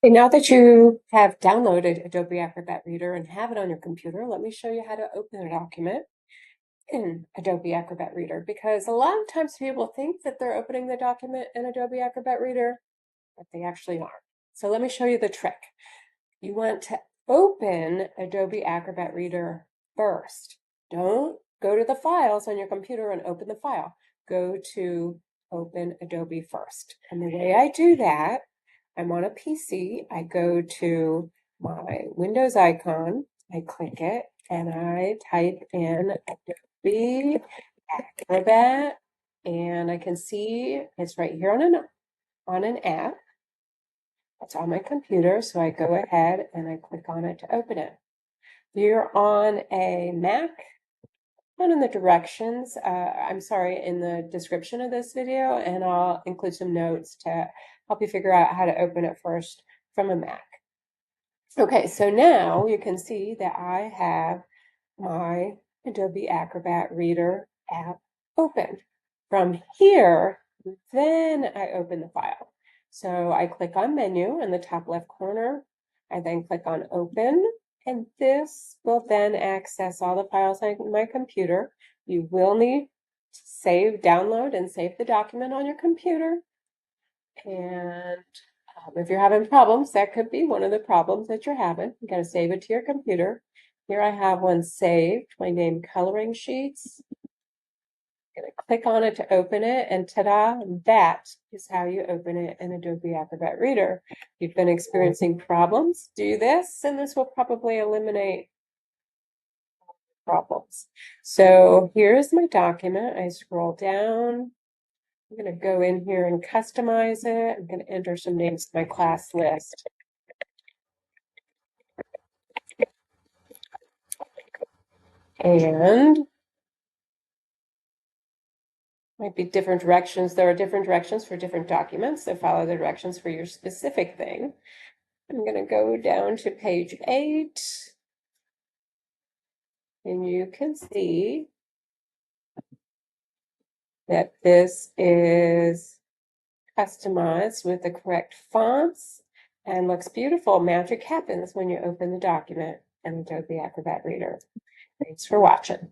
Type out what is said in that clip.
Okay, now that you have downloaded Adobe Acrobat Reader and have it on your computer, let me show you how to open a document in Adobe Acrobat Reader, because a lot of times people think that they're opening the document in Adobe Acrobat Reader, but they actually aren't. So let me show you the trick. You want to open Adobe Acrobat Reader first. Don't go to the files on your computer and open the file. Go to Open Adobe first. And the way I do that, I'm on a PC, I go to my Windows icon, I click it, and I type in Adobe Acrobat, and I can see it's right here on an app. It's on my computer, so I go ahead and I click on it to open it. If you're on a Mac, put in the directions, in the description of this video, and I'll include some notes to help you figure out how to open it first from a Mac. Okay, so now you can see that I have my Adobe Acrobat Reader app open. From here, then I open the file. So I click on Menu in the top left corner. I then click on Open, and this will then access all the files on my computer. You will need to download and save the document on your computer. And if you're having problems, that could be one of the problems that you're having. You got to save it to your computer. Here I have one saved, my name coloring sheets. I'm going to click on it to open it, and ta-da, that is how you open it in Adobe Acrobat Reader. If you've been experiencing problems, do this, and this will probably eliminate problems. So here's my document. I scroll down. I'm going to go in here and customize it. I'm going to enter some names to my class list. And might be different directions. There are different directions for different documents, so follow the directions for your specific thing. I'm going to go down to page 8, and you can see that this is customized with the correct fonts and looks beautiful. Magic happens when you open the document in Adobe Acrobat Reader. Thanks for watching.